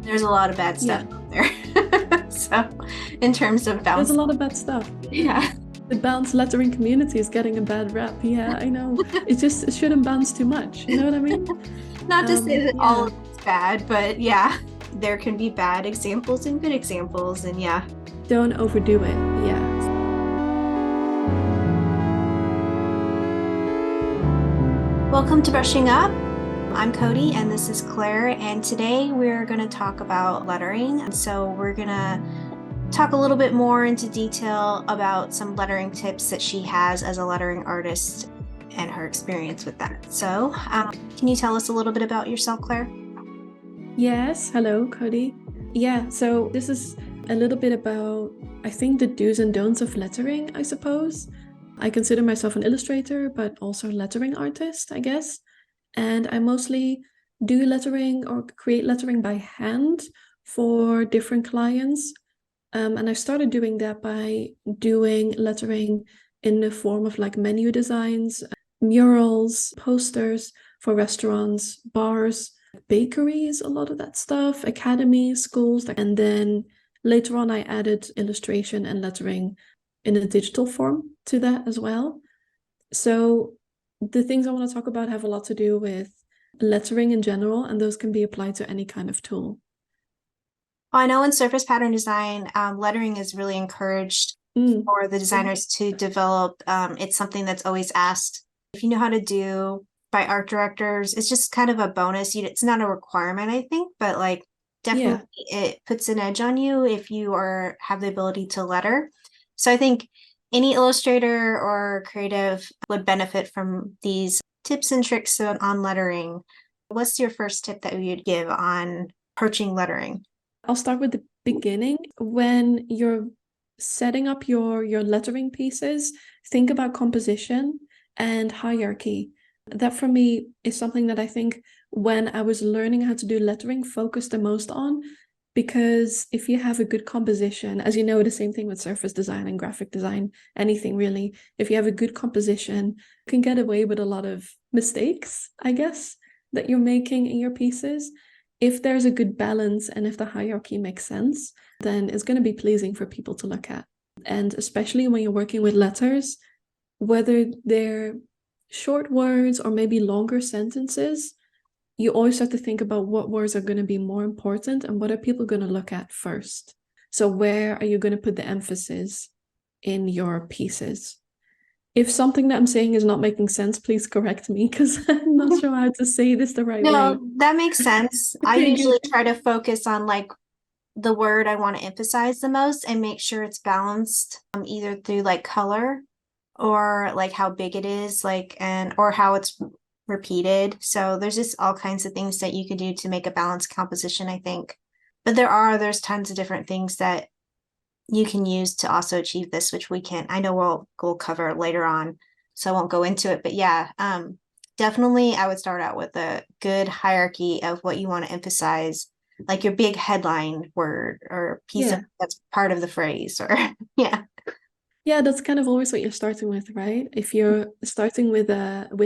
There's a lot of bad stuff Yeah, out there. So, in terms of there's a bounce, lot of bad stuff. yeah. The bounce lettering community is getting a bad rap. Yeah, I know. It shouldn't bounce too much. You know what I mean? Not to say that all Yeah. of it's bad, but yeah, there can be bad examples and good examples, and yeah. Don't overdo it. Yeah. Welcome to Brushing Up. I'm Cody and this is Claire, and today we're going to talk about lettering. And so we're going to talk a little bit more into detail about some lettering tips that she has as a lettering artist and her experience with that. So, can you tell us a little bit about yourself, Claire? Yes. Hello, Cody. Yeah. So this is a little bit about, I think, the do's and don'ts of lettering, I suppose. I consider myself an illustrator, but also a lettering artist, I guess. And I mostly do lettering or create lettering by hand for different clients. And I started doing that by doing lettering in the form of like menu designs, murals, posters for restaurants, bars, bakeries, a lot of that stuff, academies, schools. And then later on, I added illustration and lettering in a digital form to that as well. So the things I want to talk about have a lot to do with lettering in general, and those can be applied to any kind of tool. I know in surface pattern design, lettering is really encouraged Mm. for the designers to develop. It's something that's always asked. If you know how to do by art directors, it's just kind of a bonus. It's not a requirement, I think, but like Yeah. definitely it puts an edge on you if you have the ability to letter. So I think any illustrator or creative would benefit from these tips and tricks on lettering. What's your first tip that you'd give on approaching lettering? I'll start with the beginning. When you're setting up your lettering pieces, think about composition and hierarchy. That for me is something that I think when I was learning how to do lettering focused the most on, because if you have a good composition, as you know, the same thing with surface design and graphic design, anything really, if you have a good composition, you can get away with a lot of mistakes, I guess, that you're making in your pieces. If there's a good balance and if the hierarchy makes sense, then it's going to be pleasing for people to look at. And especially when you're working with letters, whether they're short words or maybe longer sentences, you always have to think about what words are going to be more important and what are people going to look at first. So, where are you going to put the emphasis in your pieces? If something that I'm saying is not making sense, please correct me because I'm not sure how to say this the right way. No, that makes sense. I Okay, good. usually try to focus on like the word I want to emphasize the most and make sure it's balanced, either through like color or like how big it is, like and or how it's repeated. So there's just all kinds of things that you can do to make a balanced composition, I think. But there's tons of different things that you can use to also achieve this, which I know we'll cover later on, so I won't go into it. But yeah, definitely I would start out with a good hierarchy of what you want to emphasize, like your big headline word or piece of Yeah. that's part of the phrase, or yeah. Yeah, that's kind of always what you're starting with, right? If you're starting with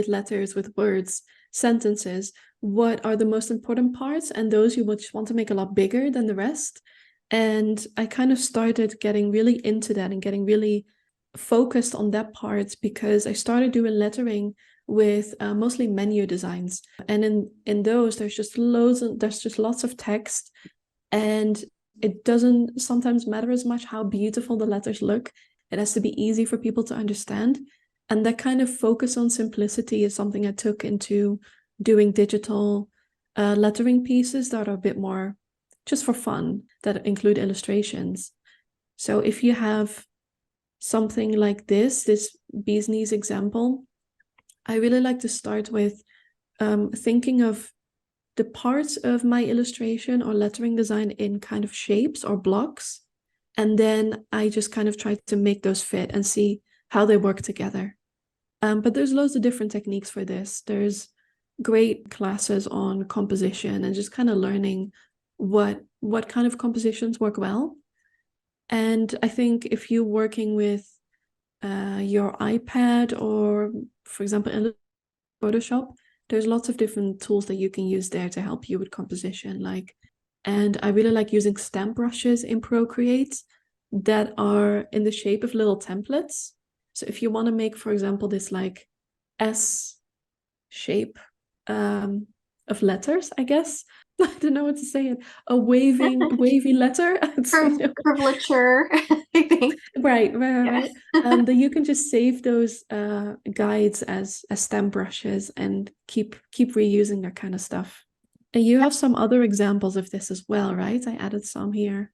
letters, with words, sentences, what are the most important parts and those you would want to make a lot bigger than the rest? And I kind of started getting really into that and getting really focused on that part because I started doing lettering with mostly menu designs. And in those, there's just lots of text, and it doesn't sometimes matter as much how beautiful the letters look. It has to be easy for people to understand. And that kind of focus on simplicity is something I took into doing digital lettering pieces that are a bit more just for fun, that include illustrations. So if you have something like this bee's knees example, I really like to start with thinking of the parts of my illustration or lettering design in kind of shapes or blocks. And then I just kind of try to make those fit and see how they work together. But there's loads of different techniques for this. There's great classes on composition and just kind of learning what kind of compositions work well. And I think if you're working with your iPad or, for example, in Photoshop, there's lots of different tools that you can use there to help you with composition, like And I really like using stamp brushes in Procreate that are in the shape of little templates. So if you want to make, for example, this like S shape of letters, I guess. I don't know what to say it. A wavy letter. Curvature, I think. Yeah. Right. Then you can just save those guides as stamp brushes and keep reusing that kind of stuff. And you have some other examples of this as well, right? I added some here.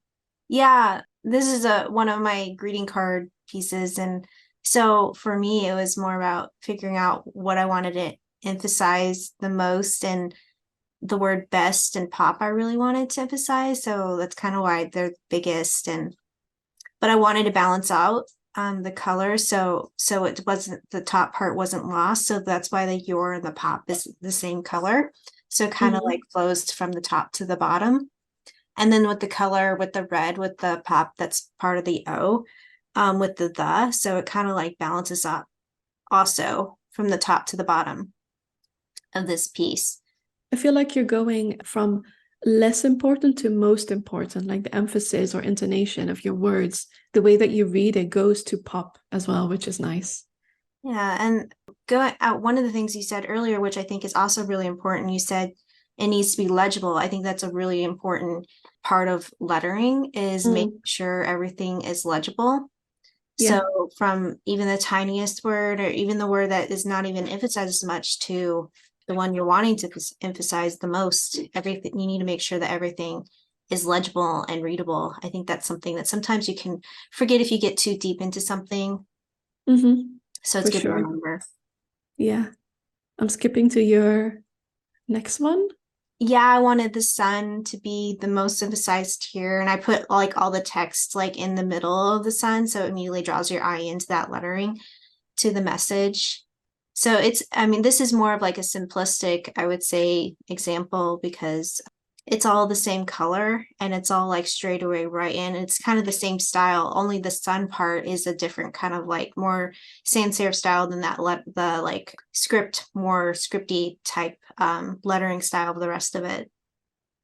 Yeah, this is a one of my greeting card pieces, and so for me it was more about figuring out what I wanted to emphasize the most, and the word best and pop I really wanted to emphasize, so that's kind of why they're biggest. And but I wanted to balance out the color, so it wasn't, the top part wasn't lost, so that's why the your and the pop is the same color, so it kind of like flows from the top to the bottom. And then with the color, with the red, with the pop, that's part of the O, with the, so it kind of like balances up also from the top to the bottom of this piece. I feel like you're going from less important to most important, like the emphasis or intonation of your words, the way that you read it goes to pop as well, which is nice. Yeah, and going out, one of the things you said earlier, which I think is also really important, you said it needs to be legible. I think that's a really important part of lettering, is making sure everything is legible. Yeah. So from even the tiniest word, or even the word that is not even emphasized as much, to the one you're wanting to emphasize the most, everything, you need to make sure that everything is legible and readable. I think that's something that sometimes you can forget if you get too deep into something. So it's For good to sure. remember. Yeah. I'm skipping to your next one. Yeah, I wanted the sun to be the most emphasized here, and I put like all the text like in the middle of the sun, so it immediately draws your eye into that lettering to the message. So it's, I mean, this is more of like a simplistic, I would say, example, because it's all the same color and it's all like straight away right in. It's kind of the same style, only the sun part is a different kind of like more sans serif style than that the like script, more scripty type lettering style of the rest of it.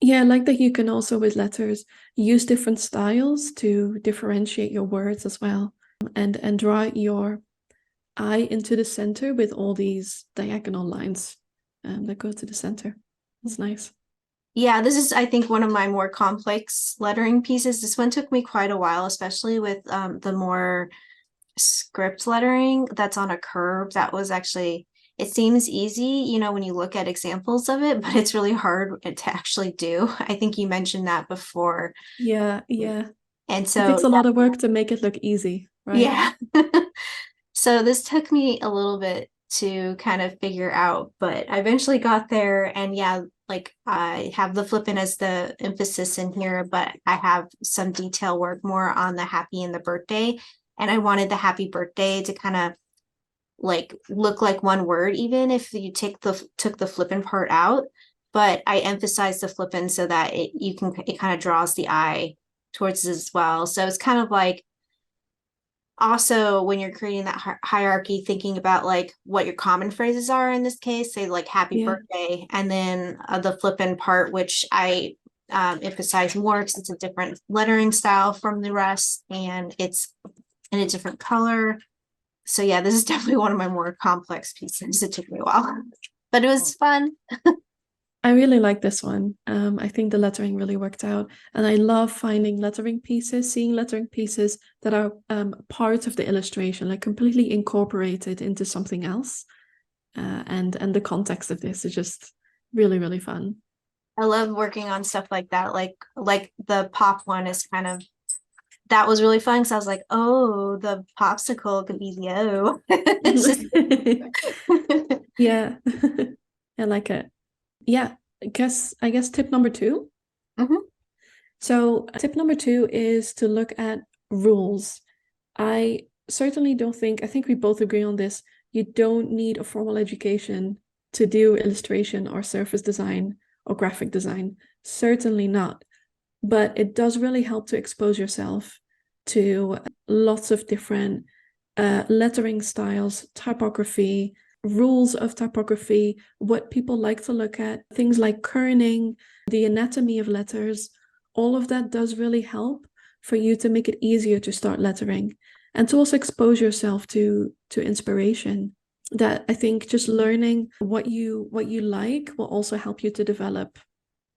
Yeah, I like that you can also with letters use different styles to differentiate your words as well, and draw your eye into the center with all these diagonal lines that go to the center. It's nice. Yeah, this is, I think, one of my more complex lettering pieces. This one took me quite a while, especially with the more script lettering that's on a curve. That was actually, it seems easy, you know, when you look at examples of it, but it's really hard to actually do. I think you mentioned that before. Yeah. And It so, takes a lot of work to make it look easy, right? yeah. So this took me a little bit to kind of figure out, but I eventually got there. And yeah, like I have the flippin as the emphasis in here, but I have some detail work more on the happy and the birthday. And I wanted the happy birthday to kind of like look like one word, even if you took the flippin part out. But I emphasized the flippin so that it kind of draws the eye towards it as well. So it's kind of like, also when you're creating that hierarchy, thinking about like what your common phrases are in this case, say like happy Yeah. birthday, and then the flip-in part, which I emphasize more because it's a different lettering style from the rest, and it's in a different color. So yeah, this is definitely one of my more complex pieces. It took me a while, but it was fun. I really like this one. I think the lettering really worked out. And I love finding lettering pieces, seeing lettering pieces that are part of the illustration, like completely incorporated into something else. And the context of this is just really, really fun. I love working on stuff like that. Like the pop one is kind of, that was really fun because I was like, oh, the popsicle could be the O. It's just Yeah, I like it. Yeah, I guess tip number two. Mhm. So tip number two is to look at rules. I certainly don't think, I think we both agree on this. You don't need a formal education to do illustration or surface design or graphic design. Certainly not. But it does really help to expose yourself to lots of different lettering styles, typography, rules of typography, what people like to look at, things like kerning, the anatomy of letters, all of that does really help for you to make it easier to start lettering and to also expose yourself to inspiration. That I think just learning what you like will also help you to develop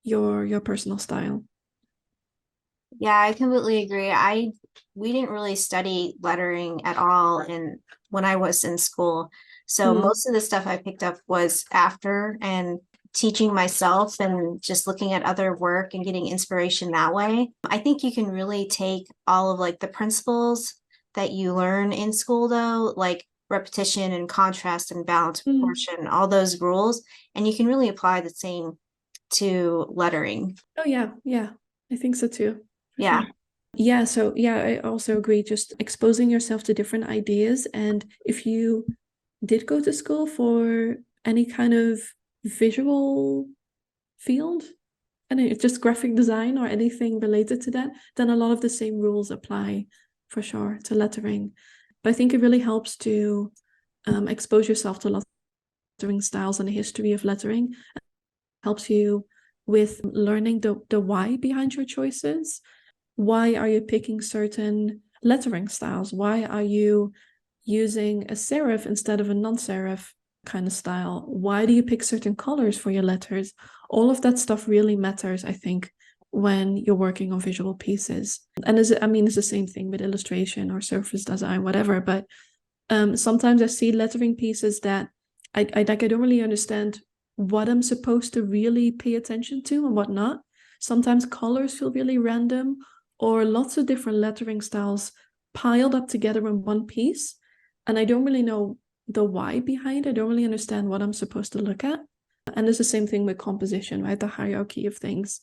your personal style. Yeah, I completely agree. We didn't really study lettering at all when I was in school. So Mm. most of the stuff I picked up was after and teaching myself and just looking at other work and getting inspiration that way. I think you can really take all of like the principles that you learn in school though, like repetition and contrast and balance, Mm. proportion, all those rules, and you can really apply the same to lettering. Oh yeah, yeah. I think so too, for Yeah. sure. Yeah, so yeah, I also agree. Just exposing yourself to different ideas. And if you did go to school for any kind of visual field, and it's just graphic design or anything related to that, then a lot of the same rules apply for sure to lettering. But I think it really helps to expose yourself to lettering styles and the history of lettering. It helps you with learning the why behind your choices. Why are you picking certain lettering styles? Why are you using a serif instead of a non-serif kind of style? Why do you pick certain colors for your letters? All of that stuff really matters, I think, when you're working on visual pieces. And I mean, it's the same thing with illustration or surface design, whatever. But sometimes I see lettering pieces that I don't really understand what I'm supposed to really pay attention to and what not. Sometimes colors feel really random, or lots of different lettering styles piled up together in one piece. And I don't really know the why behind it. I don't really understand what I'm supposed to look at. And it's the same thing with composition, right? The hierarchy of things.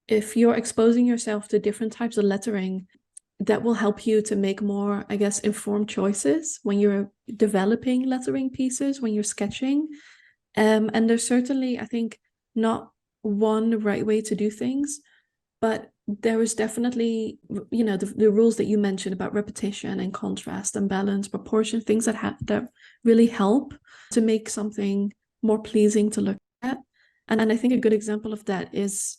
If you're exposing yourself to different types of lettering, that will help you to make more, I guess, informed choices when you're developing lettering pieces, when you're sketching. And there's certainly, I think, not one right way to do things, but there is definitely, the rules that you mentioned about repetition and contrast and balance, proportion, things that really help to make something more pleasing to look at. And I think a good example of that is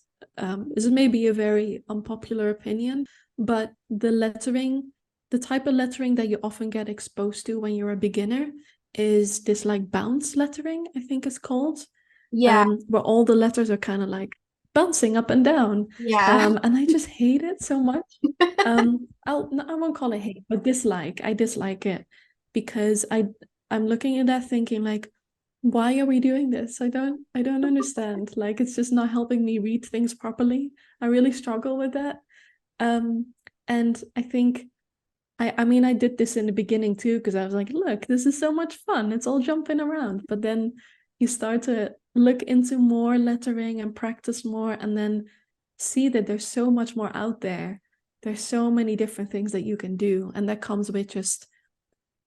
maybe a very unpopular opinion, but the type of lettering that you often get exposed to when you're a beginner is this like bounce lettering, I think it's called, Yeah. where all the letters are kind of like bouncing up and down. Yeah. And I just hate it so much. I won't call it hate, but dislike. I dislike it because I'm looking at that thinking like, why are we doing this? I don't understand. Like it's just not helping me read things properly. I really struggle with that. Um, and I think I mean I did this in the beginning too, because I was like, look, this is so much fun. It's all jumping around. But then you start to look into more lettering and practice more and then see that there's so much more out there. There's so many different things that you can do. And that comes with just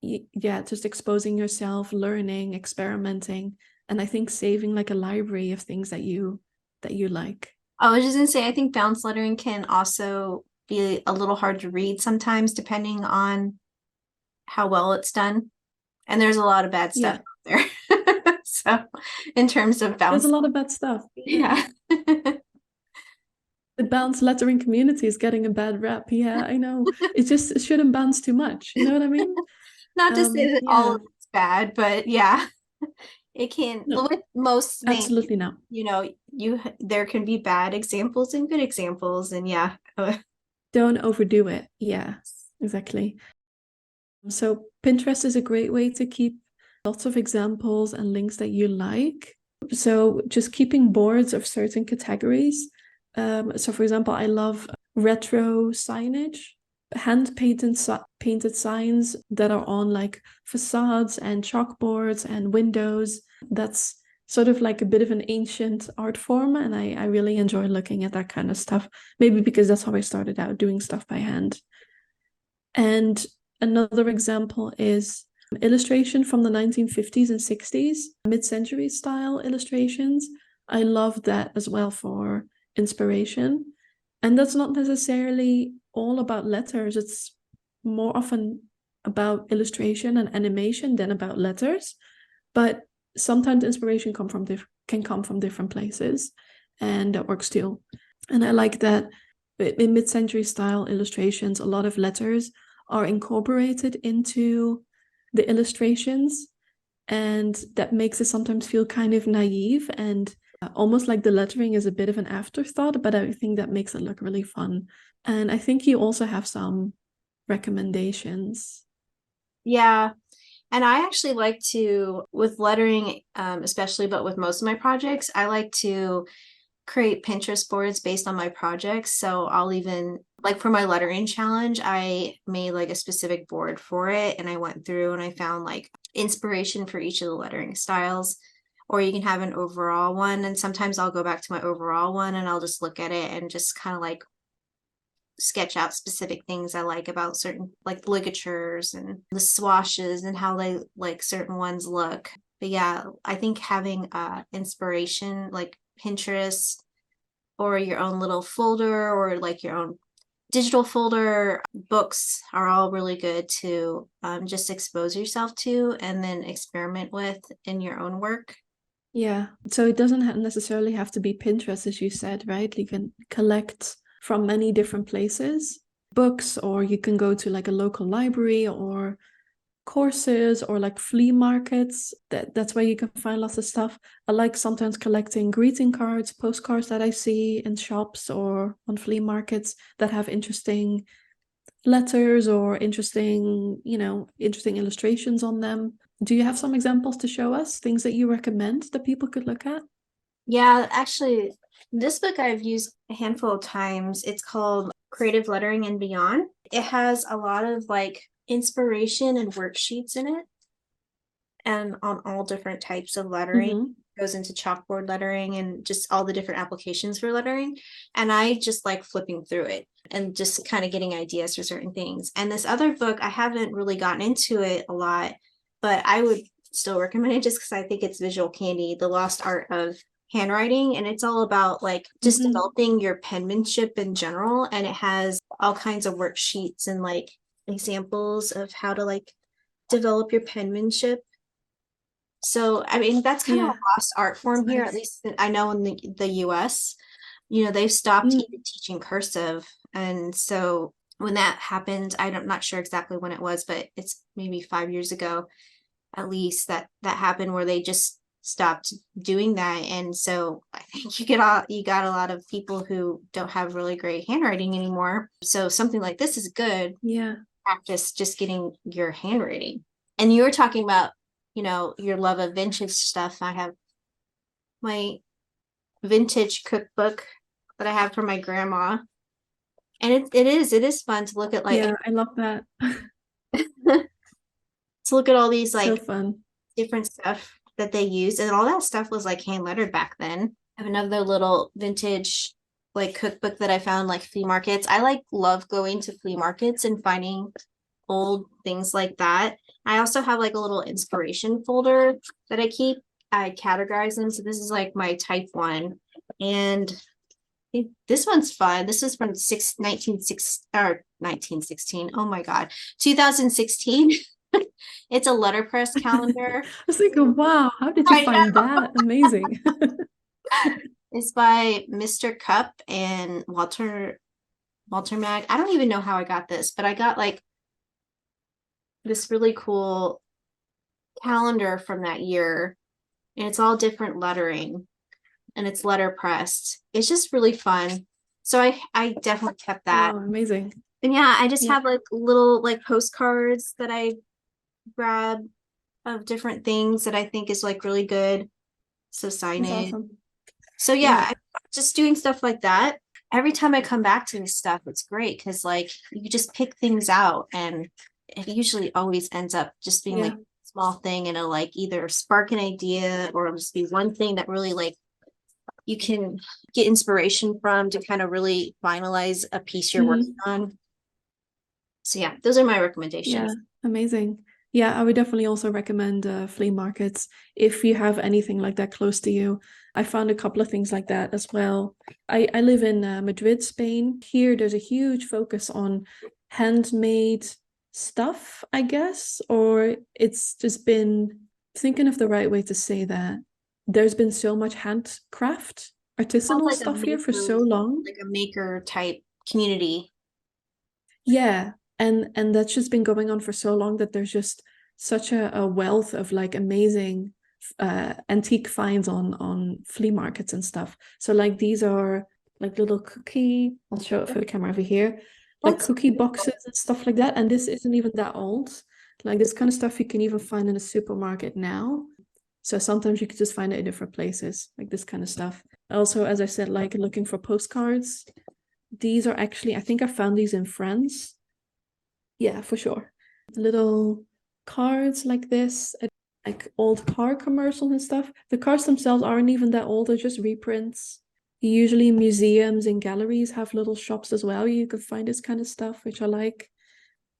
exposing yourself, learning, experimenting, and I think saving like a library of things that you like. I was just gonna say, I think bounce lettering can also be a little hard to read sometimes, depending on how well it's done. And there's a lot of bad stuff Yeah, out there. So, in terms of there's a bounce, lot of bad stuff. Yeah. yeah. The bounce lettering community is getting a bad rap. Yeah, I know. It shouldn't bounce too much. You know what I mean? Not to say that all Yeah. of it's bad, but yeah, it can, No, with most things, absolutely not. there can be bad examples and good examples, and yeah. Don't overdo it. Yeah, exactly. So Pinterest is a great way to keep lots of examples and links that you like. So just keeping boards of certain categories. So for example, I love retro signage, hand painted signs that are on like facades and chalkboards and windows. That's sort of like a bit of an ancient art form, and I really enjoy looking at that kind of stuff. Maybe because that's how I started out doing stuff by hand. And another example is illustration from the 1950s and 60s, mid-century style illustrations. I love that as well for inspiration. And that's not necessarily all about letters. It's more often about illustration and animation than about letters. but sometimes inspiration can come from different places, and that works too. And I like that in mid-century style illustrations, a lot of letters are incorporated into the illustrations, and that makes it sometimes feel kind of naive and almost like the lettering is a bit of an afterthought, but I think that makes it look really fun. And I think you also have some recommendations. Yeah. And I actually like to, with lettering, especially, but with most of my projects, I like to create Pinterest boards based on my projects. So I'll even, like for my lettering challenge, I made like a specific board for it. And I went through and I found like inspiration for each of the lettering styles. Or you can have an overall one. And sometimes I'll go back to my overall one and I'll just look at it and just kind of like sketch out specific things I like about certain like ligatures and the swashes and how they like certain ones look. But yeah, I think having inspiration like Pinterest or your own little folder or like your own digital folder, books are all really good to just expose yourself to and then experiment with in your own work. Yeah, so it doesn't necessarily have to be Pinterest, as you said, right? You can collect from many different places, books, or you can go to like a local library or courses or like flea markets. That's where you can find lots of stuff. I like sometimes collecting greeting cards, postcards that I see in shops or on flea markets that have interesting letters or interesting, interesting illustrations on them. Do you have some examples to show us, things that you recommend that people could look at? Yeah, actually, this book I've used a handful of times. It's called Creative Lettering and Beyond. It has a lot of like inspiration and worksheets in it, and on all different types of lettering. Mm-hmm. Goes into chalkboard lettering and just all the different applications for lettering. And I just like flipping through it and just kind of getting ideas for certain things. And this other book, I haven't really gotten into it a lot, but I would still recommend it just because I think it's visual candy, The Lost Art of Handwriting. And it's all about like just Mm-hmm. developing your penmanship in general. And it has all kinds of worksheets and like examples of how to like develop your penmanship. So, I mean, that's kind of Yeah, a lost art that's form here, at nice. least I know in the US. You know, they've stopped Mm. even teaching cursive. And so when that happened, I'm not sure exactly when it was, but it's maybe 5 years ago at least that happened where they just stopped doing that. And so I think you got a lot of people who don't have really great handwriting anymore. So something like this is good Yeah. practice just getting your handwriting. And you were talking about, your love of vintage stuff. I have my vintage cookbook that I have from my grandma. And it is fun to look at like Yeah, I love that. to look at all these So like fun. different stuff that they use. And all that stuff was like hand lettered back then. I have another little vintage like cookbook that I found like flea markets. I like love going to flea markets and finding old things like that. I also have like a little inspiration folder that I keep. I categorize them. So this is like my type one. And this one's fun. This is from 1916. Oh my God. 2016. It's a letterpress calendar. I was thinking, wow, how did you I find know. that? Amazing. It's by Mr. Cup and Walter Mag. I don't even know how I got this, but I got like this really cool calendar from that year, and it's all different lettering and it's letterpressed. It's just really fun. So I definitely kept that. Wow, amazing. And yeah, I just Yeah, have like little like postcards that I grab of different things that I think is like really good. So that's signage. awesome. So Yeah. yeah, just doing stuff like that. Every time I come back to this stuff, it's great because like you just pick things out and it usually always ends up just being like Yeah. a small thing and it'll like either spark an idea or it'll just be one thing that really like you can get inspiration from to kind of really finalize a piece you're working Hmm. on. So yeah, those are my Yeah, recommendations. amazing. Yeah, I would definitely also recommend flea markets if you have anything like that close to you. I found a couple of things like that as well. I live in Madrid, Spain. Here, there's a huge focus on handmade stuff, I guess, or it's just been thinking of the right way to say that. There's been so much handcraft, Sounds artisanal like a stuff here for so maker, long. like a maker type community. Yeah, and that's just been going on for so long that there's just such a wealth of like amazing antique finds on flea markets and stuff. So like these are like little cookie, I'll show it for the camera over here, like That's cookie boxes and stuff like that. And this isn't even that old. Like this kind of stuff you can even find in a supermarket now. So sometimes you could just find it in different places, like this kind of stuff. Also, as I said, like looking for postcards. These are actually, I think I found these in France. Yeah, for sure. Little cards like this, like old car commercials and stuff. The cars themselves aren't even that old, they're just reprints. Usually museums and galleries have little shops as well. You can find this kind of stuff, which I like.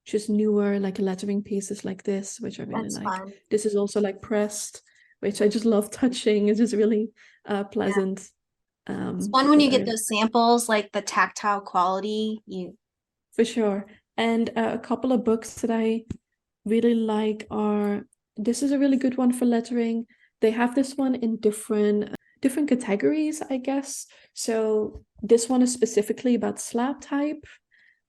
Just newer, like lettering pieces like this, which I really like. fun. This is also like pressed, which I just love touching. It's just really Yeah. pleasant. It's fun when But you I get really those samples, like the tactile quality. You for sure. And a couple of books that I really like are this is a really good one for lettering. They have this one in different categories, I guess. So this one is specifically about slab type,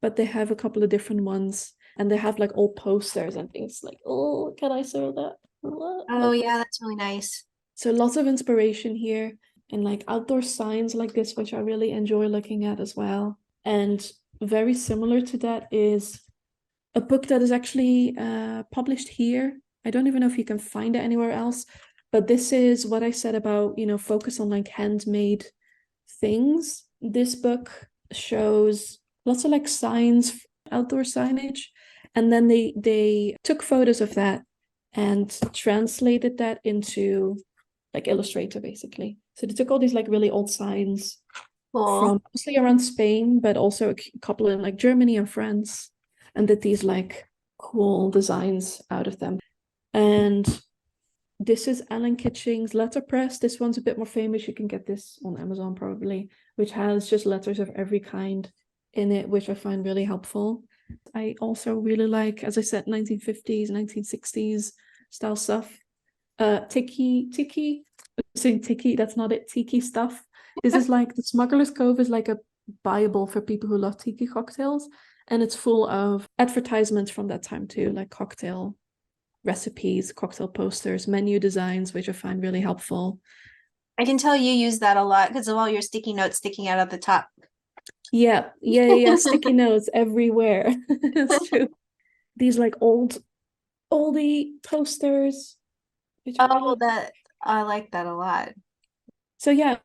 but they have a couple of different ones and they have like old posters and things like, oh, can I show that? Oh Like yeah, this. that's really nice. So lots of inspiration here and like outdoor signs like this, which I really enjoy looking at as well. And very similar to that is a book that is actually published here. I don't even know if you can find it anywhere else, but this is what I said about, focus on like handmade things. This book shows lots of like signs, outdoor signage, and then they took photos of that and translated that into like Illustrator basically. So they took all these like really old signs Cool. from mostly around Spain, but also a couple in like Germany and France, and did these like cool designs out of them. And this is Alan Kitching's letterpress. This one's a bit more famous. You can get this on Amazon probably, which has just letters of every kind in it, which I find really helpful. I also really like, as I said, 1950s, 1960s style stuff. Tiki, saying tiki, that's not it, tiki stuff. This is like the Smuggler's Cove is like a Bible for people who love tiki cocktails, and it's full of advertisements from that time too, like cocktail recipes, cocktail posters, menu designs, which I find really helpful. I can tell you use that a lot because of all your sticky notes sticking out at the top. Yeah. Sticky notes everywhere. That's true. These like oldie toasters, which I Oh, really that I like that a lot. so yeah,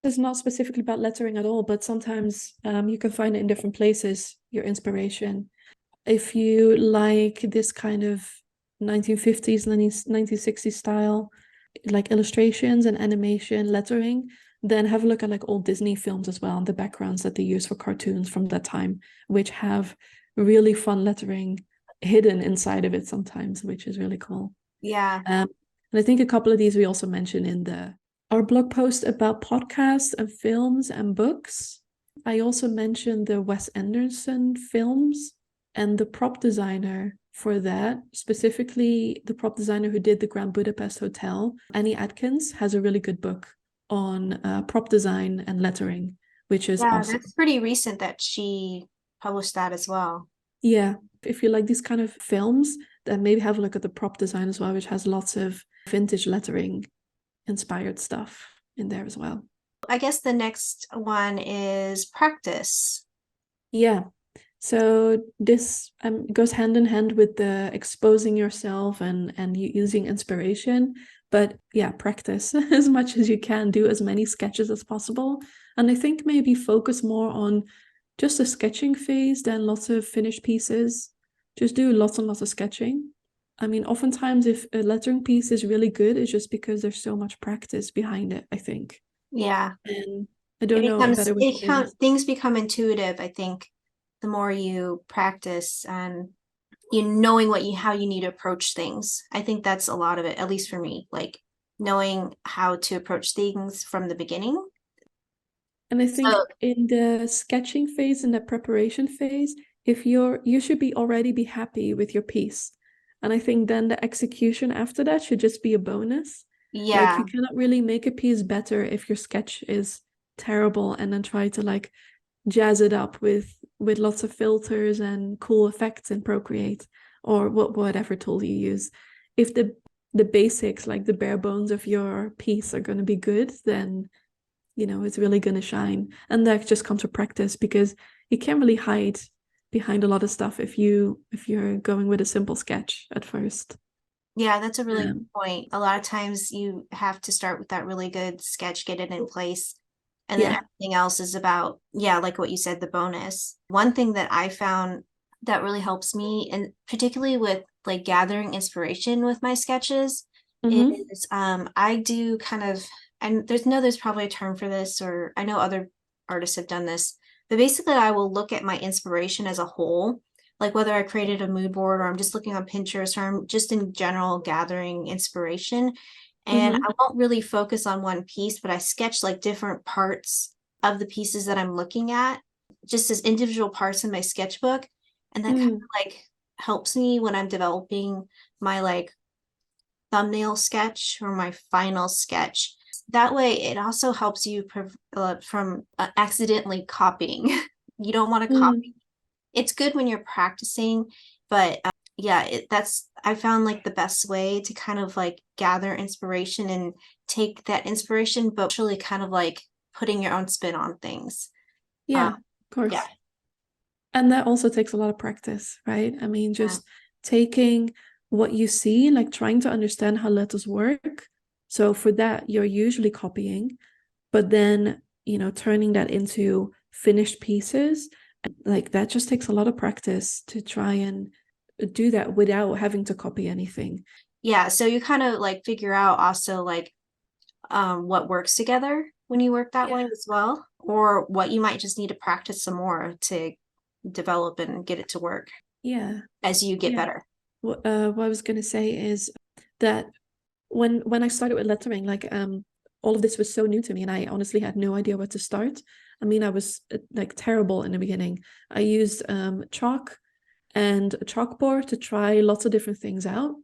it's not specifically about lettering at all, but sometimes you can find it in different places, your inspiration. If you like this kind of 1950s, 1960s style, like illustrations and animation, lettering, then have a look at like old Disney films as well, and the backgrounds that they use for cartoons from that time, which have really fun lettering hidden inside of it sometimes, which is really cool. Yeah. And I think a couple of these we also mentioned in our blog post about podcasts and films and books. I also mentioned the Wes Anderson films and the prop designer for that, specifically the prop designer who did the Grand Budapest Hotel. Annie Atkins has a really good book on prop design and lettering, which is Yeah, awesome. that's pretty recent that she published that as well. Yeah, if you like these kind of films, then maybe have a look at the prop design as well, which has lots of vintage lettering inspired stuff in there as well. I guess the next one is practice. Yeah. So this goes hand in hand with the exposing yourself and using inspiration. But yeah, practice as much as you can, do as many sketches as possible. And I think maybe focus more on just the sketching phase than lots of finished pieces. Just do lots and lots of sketching. I mean, oftentimes if a lettering piece is really good, it's just because there's so much practice behind it, I think. Yeah. And I don't know a better way to say this. Things become intuitive, I think, the more you practice and you knowing how you need to approach things. I think that's a lot of it, at least for me, like knowing how to approach things from the beginning. And I think So in the sketching phase and the preparation phase, if you should be already be happy with your piece. And I think then the execution after that should just be a bonus. Like Yeah. you cannot really make a piece better if your sketch is terrible and then try to like jazz it up with lots of filters and cool effects in Procreate or whatever tool you use. If the basics, like the bare bones of your piece are going to be good, then it's really going to shine. And that just comes with practice because you can't really hide behind a lot of stuff if you're going with a simple sketch at first. Yeah, that's a really good Um, point. A lot of times you have to start with that really good sketch, get it in place, and then yeah. everything else is about, yeah, like what you said, the bonus. One thing that I found that really helps me, and particularly with like gathering inspiration with my sketches, Mm-hmm. is I do kind of, and there's probably a term for this, or I know other artists have done this, but basically I will look at my inspiration as a whole, like whether I created a mood board or I'm just looking on Pinterest or I'm just in general gathering inspiration. And Mm-hmm. I won't really focus on one piece, but I sketch like different parts of the pieces that I'm looking at, just as individual parts in my sketchbook. And that kind Mm. of like helps me when I'm developing my like thumbnail sketch or my final sketch. That way, it also helps you from accidentally copying. You don't want to Mm. copy. It's good when you're practicing, but yeah, that's I found like the best way to kind of like gather inspiration and take that inspiration, but actually kind of like putting your own spin on things. Yeah, of Yeah, course. And that also takes a lot of practice, right? I mean, yeah, just taking what you see, like trying to understand how letters work. So for that, you're usually copying, but then, turning that into finished pieces, like that just takes a lot of practice to try and do that without having to copy anything. yeah. So you kind of like figure out also like what works together when you work that Yeah. way as well, or what you might just need to practice some more to develop and get it to work Yeah. as you get Yeah. better. What I was gonna say is that when I started with lettering, like all of this was so new to me, and I honestly had no idea where to start. I mean, I was like terrible in the beginning. I used chalk and a chalkboard to try lots of different things out.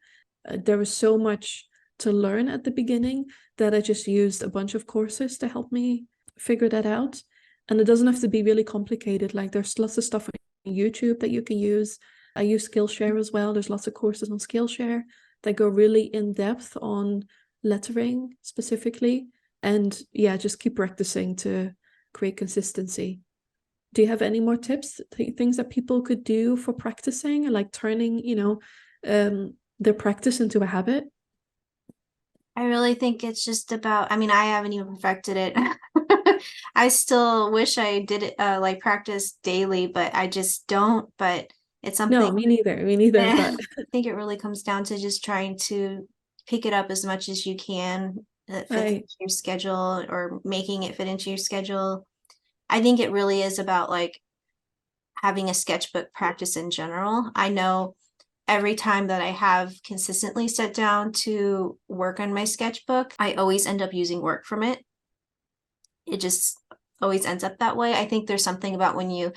There was so much to learn at the beginning that I just used a bunch of courses to help me figure that out. And it doesn't have to be really complicated. Like there's lots of stuff on YouTube that you can use. I use Skillshare as well. There's lots of courses on Skillshare that go really in depth on lettering specifically. And yeah, just keep practicing to create consistency. Do you have any more tips, things that people could do for practicing, like turning, their practice into a habit? I really think it's just about, I mean, I haven't even perfected it. I still wish I did it, like practice daily, but I just don't. But it's something No, me neither, I but think it really comes down to just trying to pick it up as much as you can that fits I into your schedule or making it fit into your schedule. I think it really is about like having a sketchbook practice in general. I know every time that I have consistently sat down to work on my sketchbook, I always end up using work from it. It just always ends up that way. I think there's something about when you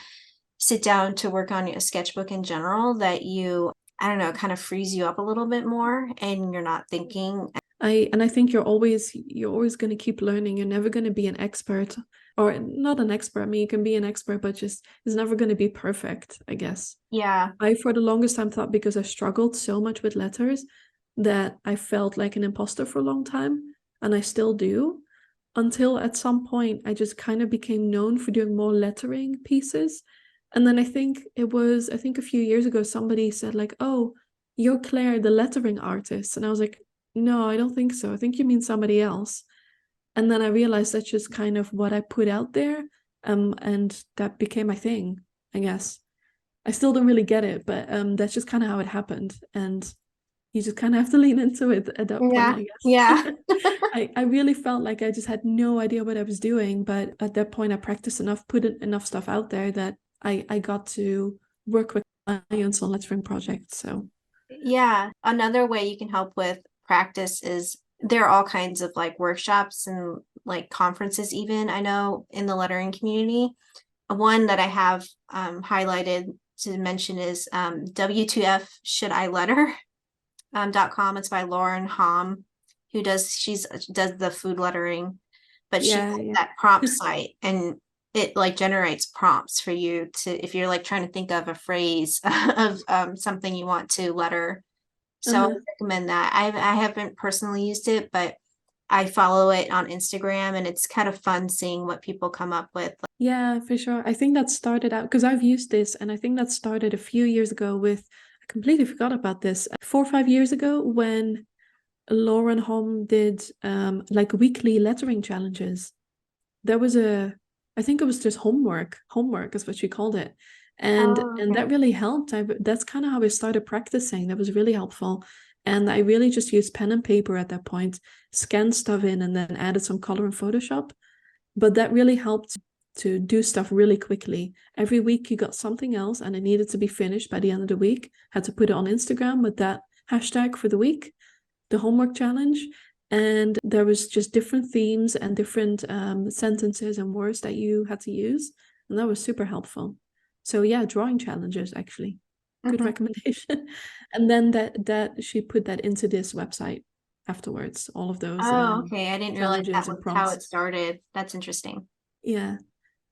sit down to work on a sketchbook in general that I don't know, kind of frees you up a little bit more and you're not thinking. I think you're always going to keep learning. You're never going to be an expert, or not an expert. I mean, you can be an expert, but just it's never going to be perfect, I guess. Yeah. I, for the longest time, thought because I struggled so much with letters that I felt like an imposter for a long time, and I still do, until at some point I just kind of became known for doing more lettering pieces. And then I think a few years ago, somebody said, like, oh, you're Claire, the lettering artist. And I was like, no, I don't think so. I think you mean somebody else. And then I realized that's just kind of what I put out there. And that became my thing, I guess. I still don't really get it, but that's just kind of how it happened. And you just kind of have to lean into it at that point, Yeah. I guess. Yeah. I really felt like I just had no idea what I was doing, but at that point I practiced enough, put enough stuff out there that I got to work with clients on lettering projects. So Yeah. Another way you can help with practice is there are all kinds of like workshops and like conferences, even I know in the lettering community. One that I have highlighted to mention is W2F Should I Letter? .com. It's by Lauren Hom, who does the food lettering, but she Yeah, has yeah. that prompt site, and it like generates prompts for you to, if you're like trying to think of a phrase of something you want to letter. So I Uh-huh. would recommend that. I haven't personally used it, but I follow it on Instagram, and it's kind of fun seeing what people come up with. Yeah, for sure. I think that started out because I've used this, and I think that started a few years ago with, I completely forgot about this, 4 or 5 years ago when Lauren Hom did like weekly lettering challenges. There was I think it was just homework is what she called it. Oh, And okay. that really helped. That's kind of how I started practicing. That was really helpful. And I really just used pen and paper at that point, scanned stuff in, and then added some color in Photoshop. But that really helped to do stuff really quickly. Every week you got something else and it needed to be finished by the end of the week. Had to put it on Instagram with that hashtag for the week, the homework challenge. And there was just different themes and different sentences and words that you had to use. And that was super helpful. So yeah, drawing challenges actually. Good Mhm. recommendation. And then that she put that into this website afterwards, all of those Oh, okay. I didn't realize that challenges was and how prompts. it started. That's interesting. Yeah.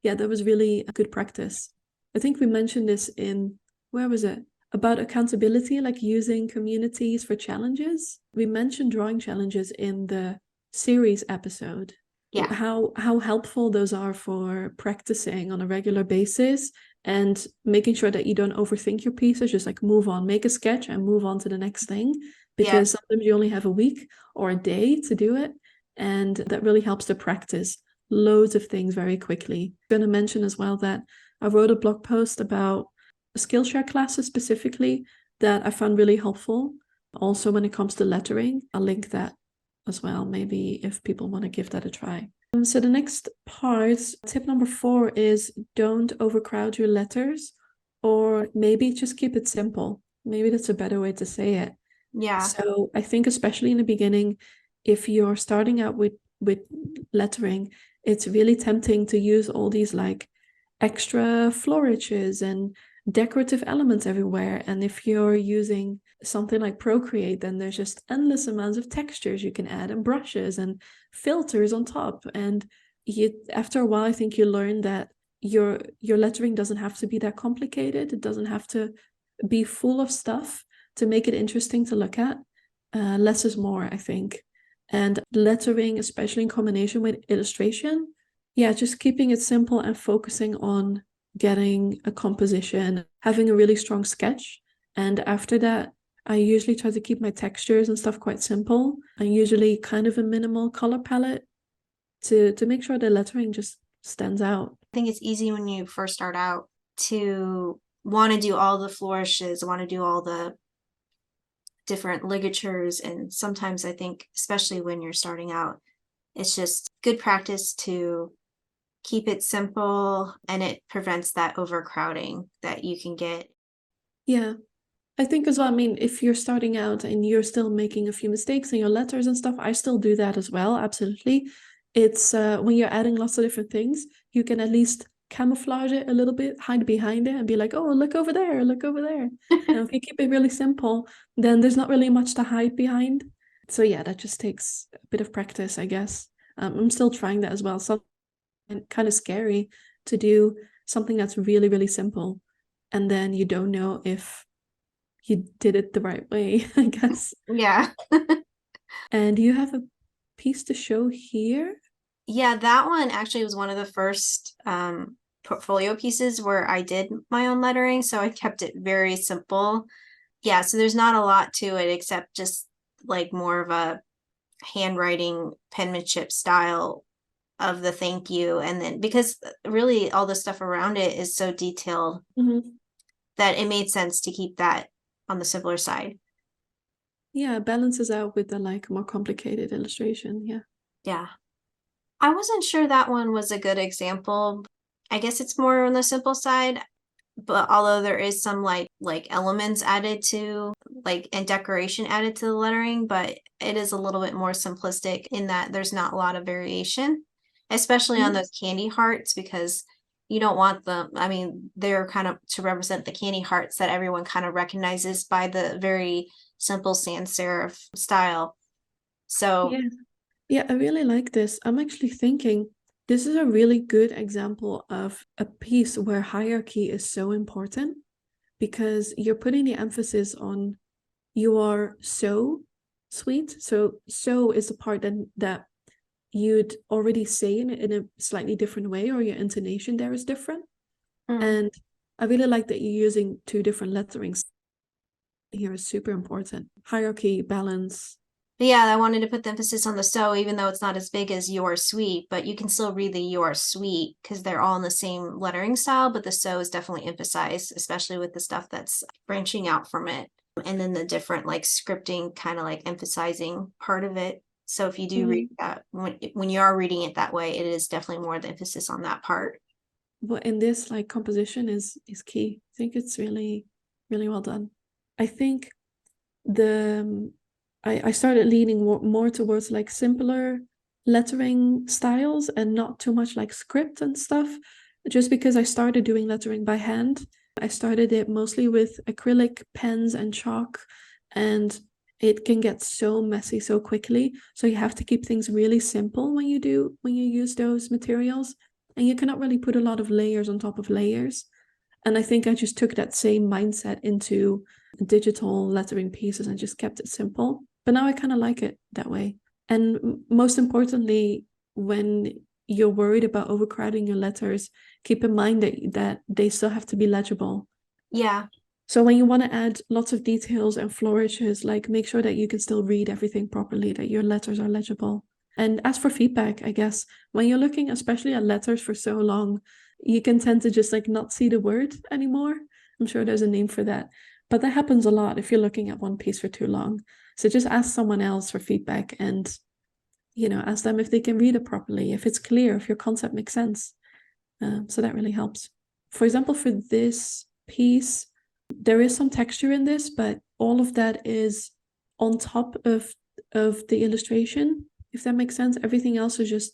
Yeah, that was really a good practice. I think we mentioned this in, where was it? About accountability, like using communities for challenges. We mentioned drawing challenges in the series episode. Yeah. How helpful those are for practicing on a regular basis and making sure that you don't overthink your pieces, just like move on, make a sketch and move on to the next thing. Yeah. Because sometimes you only have a week or a day to do it. And that really helps to practice loads of things very quickly. I'm going to mention as well that I wrote a blog post about Skillshare classes specifically that I found really helpful. Also, when it comes to lettering, I'll link that as well, maybe if people want to give that a try. So the next part, tip number 4 is don't overcrowd your letters, or maybe just keep it simple. Maybe that's a better way to say it. Yeah. So I think especially in the beginning, if you're starting out with lettering, it's really tempting to use all these like extra flourishes and decorative elements everywhere. And if you're using something like Procreate, then there's just endless amounts of textures you can add and brushes and filters on top. And after a while, I think you learn that your lettering doesn't have to be that complicated. It doesn't have to be full of stuff to make it interesting to look at. Less is more, I think. And lettering, especially in combination with illustration, yeah, just keeping it simple and focusing on getting a composition, having a really strong sketch. And after that, I usually try to keep my textures and stuff quite simple and usually kind of a minimal color palette to make sure the lettering just stands out. I think it's easy when you first start out to want to do all the flourishes, want to do all the different ligatures. And sometimes I think, especially when you're starting out, it's just good practice to keep it simple, and it prevents that overcrowding that you can get. Yeah, I think as well. I mean, if you're starting out and you're still making a few mistakes in your letters and stuff, I still do that as well. Absolutely. It's when you're adding lots of different things, you can at least camouflage it a little bit, hide behind it, and be like, oh, look over there, look over there. And if you keep it really simple, then there's not really much to hide behind. So yeah, that just takes a bit of practice, I guess. I'm still trying that as well. So kind of scary to do something that's really, really simple, and then you don't know if you did it the right way, I guess. Yeah. And you have a piece to show here? Yeah, that one actually was one of the first portfolio pieces where I did my own lettering, so I kept it very simple. Yeah, so there's not a lot to it except just like more of a handwriting penmanship style of the thank you. And then because really all the stuff around it is so detailed Mhm. that it made sense to keep that on the simpler side. Yeah, it balances out with the like more complicated illustration. Yeah. Yeah. I wasn't sure that one was a good example. I guess it's more on the simple side, but although there is some like elements added to like and decoration added to the lettering, but it is a little bit more simplistic in that there's not a lot of variation, especially on Mhm. those candy hearts, because you don't want them. I mean, they're kind of to represent the candy hearts that everyone kind of recognizes by the very simple sans serif style. So Yeah. Yeah, I really like this. I'm actually thinking this is a really good example of a piece where hierarchy is so important because you're putting the emphasis on you are so sweet. So is the part that you'd already say in a slightly different way, or your intonation there is different. mm. And I really like that you're using two different letterings here is super important. Hierarchy, balance. But yeah, I wanted to put the emphasis on the so, even though it's not as big as you are sweet, but you can still read the you are sweet because they're all in the same lettering style, but the so is definitely emphasized, especially with the stuff that's branching out from it. And then the different like scripting kind of like emphasizing part of it. So if you do read that when you are reading it that way, it is definitely more the emphasis on that part. But in this, like composition is key. I think it's really, really well done. I think the I started leaning more towards like simpler lettering styles and not too much like script and stuff, just because I started doing lettering by hand. I started it mostly with acrylic pens and chalk, and it can get so messy so quickly. So you have to keep things really simple when you use those materials, and you cannot really put a lot of layers on top of layers. And I think I just took that same mindset into digital lettering pieces and just kept it simple. But now I kind of like it that way. And most importantly, when you're worried about overcrowding your letters, keep in mind that they still have to be legible. Yeah. So when you want to add lots of details and flourishes, like make sure that you can still read everything properly, that your letters are legible. And as for feedback, I guess when you're looking especially at letters for so long, you can tend to just like not see the word anymore. I'm sure there's a name for that. But that happens a lot if you're looking at one piece for too long. So just ask someone else for feedback and, ask them if they can read it properly, if it's clear, if your concept makes sense. So that really helps. For example, for this piece, there is some texture in this, but all of that is on top of the illustration, if that makes sense. Everything else is just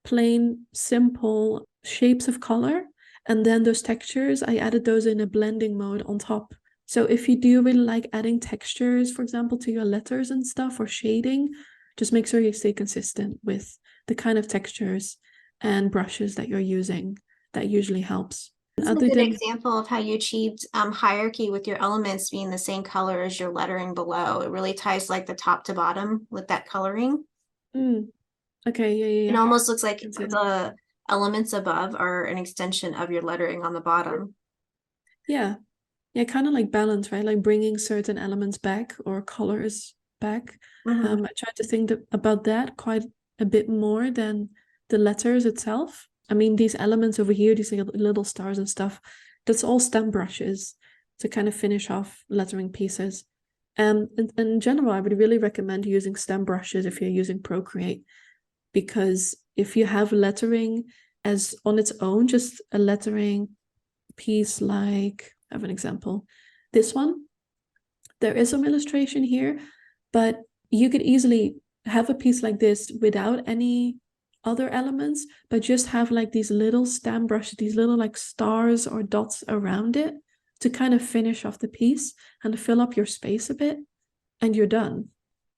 plain, simple shapes of color. And then those textures, I added those in a blending mode on top. So if you do really like adding textures, for example, to your letters and stuff or shading, just make sure you stay consistent with the kind of textures and brushes that you're using. That usually helps. It's a Other good than example of how you achieved hierarchy with your elements being the same color as your lettering below. It really ties like the top to bottom with that coloring. okay, It yeah. almost looks like That's it. the elements above are an extension of your lettering on the bottom. Yeah. Yeah, kind of like balance, right? Like bringing certain elements back or colors back. Mhm. I tried to think about that quite a bit more than the letters itself. I mean, these elements over here, these little stars and stuff, that's all stem brushes to kind of finish off lettering pieces. In general, I would really recommend using stem brushes if you're using Procreate, because if you have lettering as on its own, just a lettering piece like, I have an example. This one, there is some illustration here, but you could easily have a piece like this without any other elements, but just have like these little stem brushes, these little like stars or dots around it to kind of finish off the piece and fill up your space a bit, and you're done.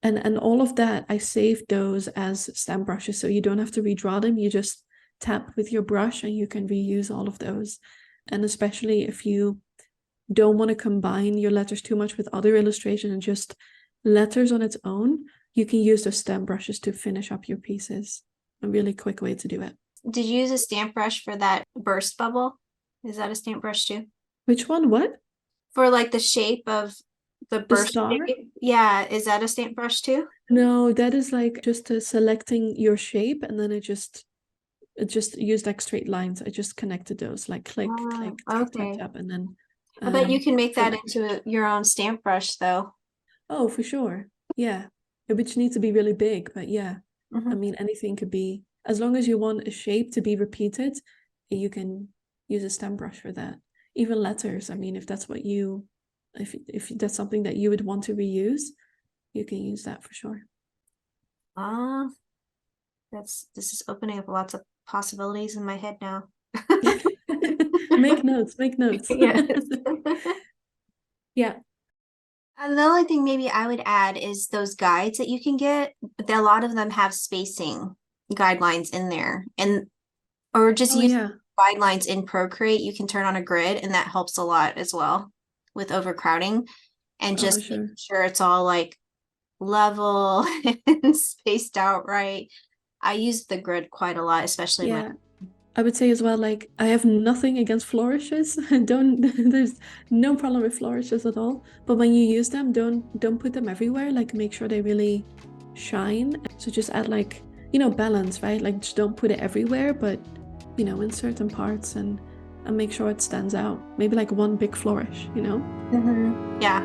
And all of that, I saved those as stem brushes, so you don't have to redraw them. You just tap with your brush and you can reuse all of those. And especially if you don't want to combine your letters too much with other illustration and just letters on its own, you can use those stem brushes to finish up your pieces. A really quick way to do it. Did you use a stamp brush for that burst bubble? Is that a stamp brush too? Which one? What? For like the shape of the The burst star? shape? Yeah, is that a stamp brush too? No, that is like just selecting your shape, and then it just used like straight lines. I just connected those like click, Oh, click, tap, tap, okay. tap, and then I bet you can make that select. into your own stamp brush though. Oh, for sure. Yeah. It would need to be really big, but yeah. I Mhm. mean, anything could be, as long as you want a shape to be repeated, you can use a stem brush for that. Even letters, I mean, if that's something that you would want to reuse, you can use that for sure. Ah, this is opening up lots of possibilities in my head now. Make notes, make notes. Yes. Yeah. And the only thing maybe I would add is those guides that you can get. A lot of them have spacing guidelines in there, and or just Oh use yeah. guidelines in Procreate. You can turn on a grid, and that helps a lot as well with overcrowding and Oh, for just sure. making sure it's all like level and spaced out right. I use the grid quite a lot, especially in my. Yeah. I would say as well, like I have nothing against flourishes. Don't there's no problem with flourishes at all. But when you use them, don't put them everywhere. Like make sure they really shine. So just add like, balance, right? Like just don't put it everywhere, but in certain parts and make sure it stands out. Maybe like one big flourish. Yeah.